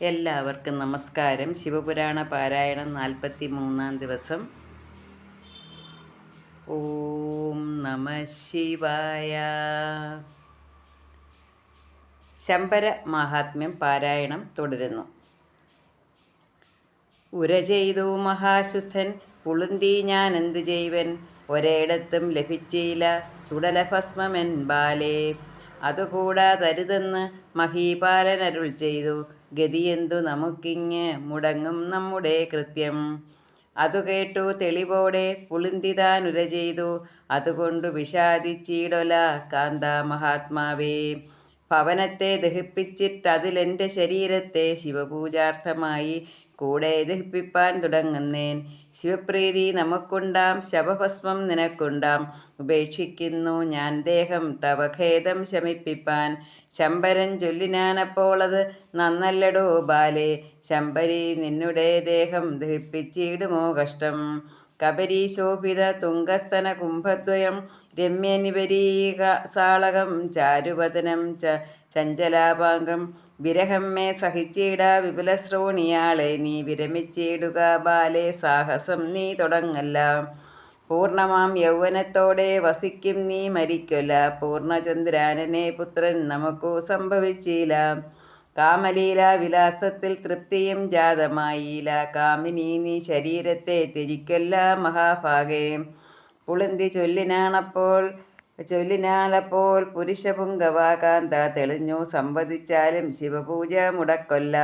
എല്ലാവർക്കും നമസ്കാരം. ശിവപുരാണ പാരായണം 43-ാം ദിവസം. ഓം നമ ശിവായ. ശമ്പര മാഹാത്മ്യം പാരായണം തുടരുന്നു. ഉര ചെയ്തു മഹാശുദ്ധൻ പുളുന്തി ഞാൻ എന്ത് ചെയ്വൻ, ഒരേടത്തും ലഭിച്ചില്ല ചുടലഭസ്മമെൻ ബാലേ. അതുകൂടാതരുതെന്ന് മഹീപാലനരുൾ ചെയ്തു, ഗതിയെന്തു നമുക്കിങ്ങ് മുടങ്ങും നമ്മുടെ കൃത്യം. അതു കേട്ടു തെളിവോടെ പുളുന്തിതാനുര ചെയ്തു, അതുകൊണ്ടു വിഷാദിച്ചിടൊല കാന്ത മഹാത്മാവേ. ഭവനത്തെ ദഹിപ്പിച്ചിട്ടതിലെൻ്റെ ശരീരത്തെ ശിവപൂജാർത്ഥമായി കൂടെ ദഹിപ്പിപ്പാൻ തുടങ്ങുന്നേൻ. ശിവപ്രീതി നമുക്കുണ്ടാം, ശവഭസ്മം നിനക്കുണ്ടാം, ഉപേക്ഷിക്കുന്നു ഞാൻ ദേഹം തവ ഖേദം ശമിപ്പിപ്പാൻ. ശമ്പരൻ ചൊല്ലിനാനപ്പോളത് നന്നല്ലടോ ബാലേ, ശമ്പരി നിന്നുടെ ദേഹം ദഹിപ്പിച്ചിടുമോ കഷ്ടം. കബരീശോഭിത തുംഗസ്തന കുംഭദ്വയം രമ്യനിപരീസാളകം ചാരുവദനം ചഞ്ചലാപാംഗം. വിരഹം മേ സഹിച്ചിട വിപുലശ്രോണിയാളെ, നീ വിരമിച്ചിടുക ബാലേ, സാഹസം നീ തുടങ്ങല്ല. പൂർണ്ണമാം യൗവനത്തോടെ വസിക്കും നീ മരിക്കൊല്ല, പൂർണ്ണചന്ദ്രാനനെ പുത്രൻ നമുക്കു സംഭവിച്ചില്ല. കാമലീല വിലാസത്തിൽ തൃപ്തിയും ജാതമായില്ല, കാമിനി നീ ശരീരത്തെ ത്യജിക്കൊല്ല മഹാഭാഗേ. പുളുന്തി ചൊല്ലിനാലപ്പോൾ പുരുഷപുങ്കവ കാന്ത, തെളിഞ്ഞു സംവദിച്ചാലും ശിവപൂജ മുടക്കൊല്ല.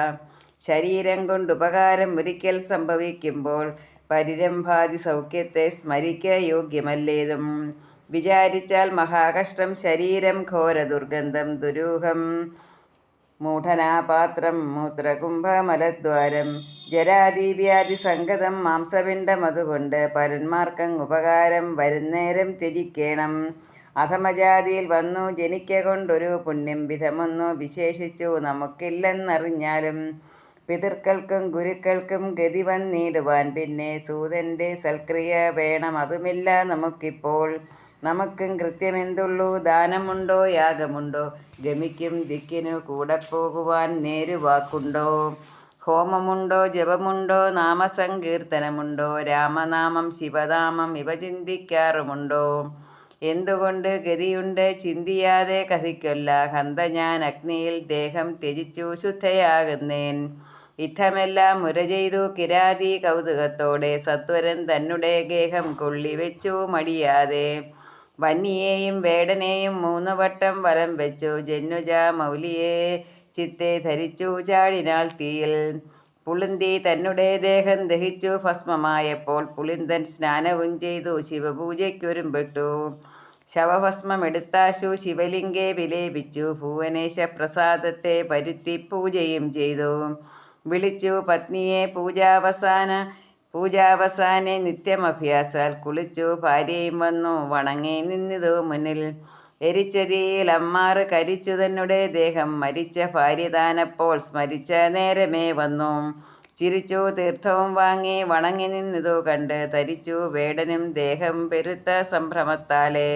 ശരീരം കൊണ്ടുപകാരം ഒരിക്കൽ സംഭവിക്കുമ്പോൾ പരിരംഭാതി സൗഖ്യത്തെ സ്മരിക്ക യോഗ്യമല്ലേതും. വിചാരിച്ചാൽ മഹാകഷ്ടം ശരീരം ഘോര ദുർഗന്ധം ദുരൂഹം മൂഢനാപാത്രം മൂത്രകുംഭമലദ്വാരം. ജരാദിവ്യാധി സംഗതം മാംസപിണ്ഡമതുകൊണ്ട് പരന്മാർക്കങ്ങ് ഉപകാരം വരുന്നേരം ത്യജിക്കേണം. അധമജാതിയിൽ വന്നു ജനിക്ക കൊണ്ടൊരു പുണ്യം വിധമൊന്നു വിശേഷിച്ചു നമുക്കില്ലെന്നറിഞ്ഞാലും. പിതൃക്കൾക്കും ഗുരുക്കൾക്കും ഗതി വന്നിടുവാൻ പിന്നെ സൂതൻ്റെ സൽക്രിയ വേണം, അതുമില്ല നമുക്കിപ്പോൾ. നമുക്കും കൃത്യമെന്തുള്ളൂ, ദാനമുണ്ടോ യാഗമുണ്ടോ, ഗമിക്കും ദിക്കിനു കൂടെ പോകുവാൻ നേരുവാക്കുണ്ടോ. ഹോമമുണ്ടോ ജപമുണ്ടോ നാമസങ്കീർത്തനമുണ്ടോ, രാമനാമം ശിവനാമം ഇവ ചിന്തിക്കാറുമുണ്ടോ. എന്തുകൊണ്ട് ഗതിയുണ്ട് ചിന്തിയാതെ കഥിക്കൊല്ല, ഹന്ത ഞാൻ അഗ്നിയിൽ ദേഹം ത്യജിച്ചു ശുദ്ധയാകുന്നേൻ. ഇത്തമെല്ലാം മുര ചെയ്തു കിരാതി കൗതുകത്തോടെ, സത്വരൻ തന്നെ ഗേഹം കൊള്ളിവെച്ചു മടിയാതെ. വന്നിയെയും വേടനെയും 3 വട്ടം വലം വെച്ചു, ജന്നുജ മൗലിയെ ചിത്തെ ധരിച്ചു ചാടിനാൾ തീയിൽ. പുളുന്തി തന്നെ ദേഹം ദഹിച്ചു ഭസ്മമായപ്പോൾ പുളിന്തൻ സ്നാനവും ചെയ്തു ശിവപൂജയ്ക്കൊരുമ്പെട്ടു. ശവഭസ്മമെടുത്താശു ശിവലിംഗെ വിലേപിച്ചു, ഭുവനേശ പ്രസാദത്തെ പരുത്തി പൂജയും ചെയ്തു. വിളിച്ചു പത്നിയെ പൂജാവസാനെ നിത്യമഭ്യാസാൽ കുളിച്ചു ഭാര്യയും വന്നു വണങ്ങി നിന്നിതു മുന്നിൽ. എരിച്ച തീയിൽ അമ്മാറ് കരിച്ചു തന്നെ ദേഹം, മരിച്ച ഭാര്യതാനപ്പോൾ സ്മരിച്ച നേരമേ വന്നു. ചിരിച്ചു തീർത്ഥവും വാങ്ങി വണങ്ങി നിന്നിതു കണ്ട്, തരിച്ചു വേടനും ദേഹം പെരുത്ത സംഭ്രമത്താലെ.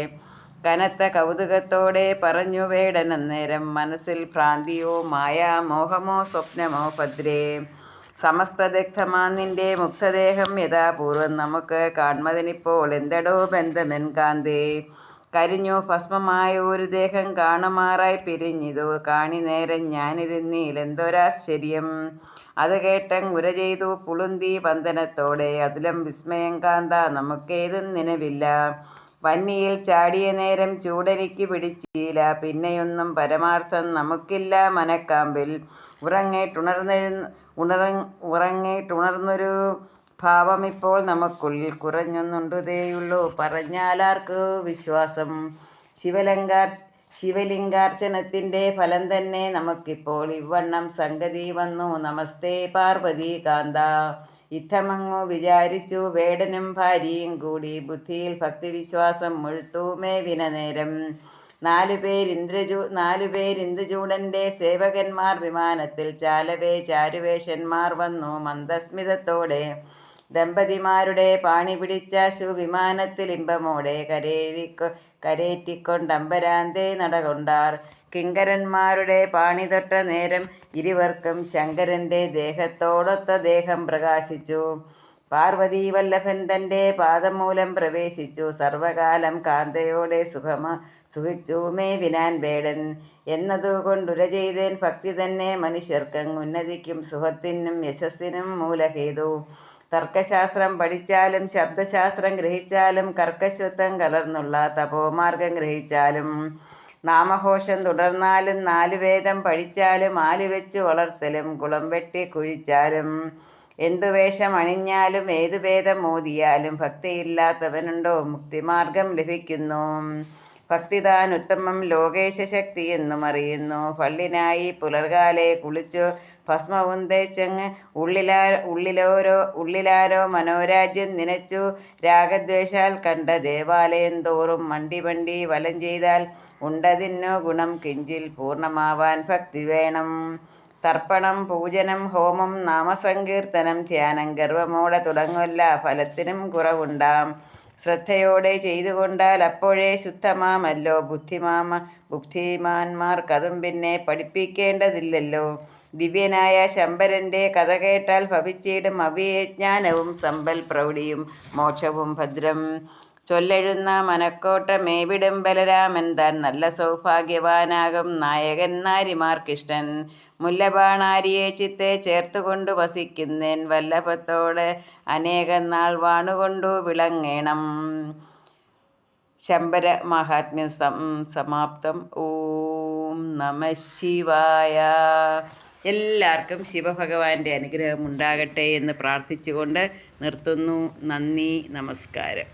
കനത്ത കൗതുകത്തോടെ പറഞ്ഞു വേടൻ അന്നേരം, മനസ്സിൽ ഭ്രാന്തിയോ മായാമോഹമോ സ്വപ്നമോ ഭദ്രേ. സമസ്തദഗ്ധമാ നിന്റെ മുക്തദേഹം യഥാപൂർവം നമുക്ക് കാൺമതിനിപ്പോൾ എന്തടോ ബന്ധമെൻ കാന്തേ. കരിഞ്ഞു ഭസ്മമായ ഒരു ദേഹം കാണുമാറായി പിരിഞ്ഞിതു കാണി നേരം ഞാനിരുന്നീലെന്തൊരാശ്ചര്യം. അത് കേട്ടങ്ങ് ഉര ചെയ്തു പുളുന്തി വന്ദനത്തോടെ, അതുലം വിസ്മയം കാന്ത നമുക്കേതും നിലവില്ല. വന്നിയിൽ ചാടിയ നേരം ചൂടെനിക്ക് പിടിച്ചില്ല, പിന്നെയൊന്നും പരമാർത്ഥം നമുക്കില്ല മനക്കാമ്പിൽ. ഉറങ്ങിയിട്ടുണർന്നൊരു ഭാവമിപ്പോൾ നമുക്കുള്ളിൽ, കുറഞ്ഞൊന്നുണ്ടതേയുള്ളൂ പറഞ്ഞാലാർക്കു വിശ്വാസം. ശിവലിംഗാർച്ചനത്തിൻ്റെ ഫലം തന്നെ നമുക്കിപ്പോൾ ഇവണ്ണം സംഗതി വന്നു. നമസ്തേ പാർവതി കാന്ത. ഇത്തമങ്ങു വിചാരിച്ചു വേടനും ഭാര്യയും കൂടി, ബുദ്ധിയിൽ ഭക്തിവിശ്വാസം മുഴുത്തു മേവിന നേരം. 4 പേരിന്ദ്രചൂടൻ്റെ സേവകന്മാർ വിമാനത്തിൽ ചാലവേ ചാരുവേഷന്മാർ വന്നു മന്ദസ്മിതത്തോടെ. ദമ്പതിമാരുടെ പാണി പിടിച്ചാശു വിമാനത്തിൽ ഇമ്പമോടെ കരേറ്റിക്കൊണ്ടമ്പരാന്തേ നടകൊണ്ടാർ. കിങ്കരന്മാരുടെ പാണി തൊട്ട നേരം ഇരുവർക്കും ശങ്കരൻ്റെ ദേഹത്തോടൊത്ത ദേഹം പ്രകാശിച്ചു. പാർവതീ വല്ലഭൻ തൻ്റെ പാദമൂലം പ്രവേശിച്ചു. സർവകാലം കാന്തയോടെ സുഖിച്ചു മേവിനാൻ വേടൻ എന്നതുകൊണ്ടുര ചെയ്തേൻ. ഭക്തി തന്നെ മനുഷ്യർക്കങ്ങുന്നതിക്കും സുഖത്തിനും യശസ്സിനും മൂലഹേതു. തർക്കശാസ്ത്രം പഠിച്ചാലും ശബ്ദശാസ്ത്രം ഗ്രഹിച്ചാലും കർക്കശത്വം കലർന്നുള്ള തപോമാർഗം ഗ്രഹിച്ചാലും നാമഘോഷം തുടർന്നാലും 4 വേദം പഠിച്ചാലും ആലുവെച്ചു വളർത്തലും കുളം വെട്ടി കുഴിച്ചാലും എന്തു വേഷം അണിഞ്ഞാലും ഏതു വേദം മോദിയാലും ഭക്തിയില്ലാത്തവനുണ്ടോ മുക്തിമാർഗം ലഭിക്കുന്നു. ഭക്തിതാൻ ഉത്തമം ലോകേശ ശക്തി എന്നും അറിയുന്നു. പള്ളിനായി പുലർകാലെ കുളിച്ചു ഭസ്മവും തേച്ചങ്ങ് ഉള്ളിലാരോ മനോരാജ്യം നനച്ചു. രാഗദ്വേഷാൽ കണ്ട ദേവാലയം തോറും മണ്ടി വലം ചെയ്താൽ ഉണ്ടതിന്നു ഗുണം കിഞ്ചിൽ പൂർണ്ണമാവാൻ ഭക്തി വേണം. തർപ്പണം പൂജനം ഹോമം നാമസങ്കീർത്തനം ധ്യാനം ഗർവമോടെ തുടങ്ങല്ല ഫലത്തിനും കുറവുണ്ടാം. ശ്രദ്ധയോടെ ചെയ്തുകൊണ്ടാൽ അപ്പോഴേ ശുദ്ധമാമല്ലോ. ബുദ്ധിമാന്മാർക്കതും പിന്നെ പഠിപ്പിക്കേണ്ടതില്ലല്ലോ. ദിവ്യനായ ശമ്പരൻ്റെ കഥ കേട്ടാൽ ഭവിച്ചിടും അവ്യയജ്ഞാനവും സമ്പൽ പ്രൗഢിയും മോക്ഷവും ഭദ്രം. ചൊല്ലെഴുന്ന മനക്കോട്ട മേവിടും ബലരാമൻ താൻ നല്ല സൗഭാഗ്യവാനാകും നായകൻ നാരിമാർക്കിഷ്ടൻ. മുല്ലബാണാരിയെ ചിത്തെ ചേർത്തുകൊണ്ടു വസിക്കുന്നേൻ വല്ലഭത്തോടെ അനേകം നാൾ വാണുകൊണ്ടു വിളങ്ങേണം. ശമ്പര മാഹാത്മ്യം സമാപ്തം. ഓം നമഃ ശിവായ. എല്ലാവർക്കും ശിവഭഗവാന്റെ അനുഗ്രഹം ഉണ്ടാകട്ടെ എന്ന് പ്രാർത്ഥിച്ചുകൊണ്ട് നിർത്തുന്നു. നന്ദി, നമസ്കാരം.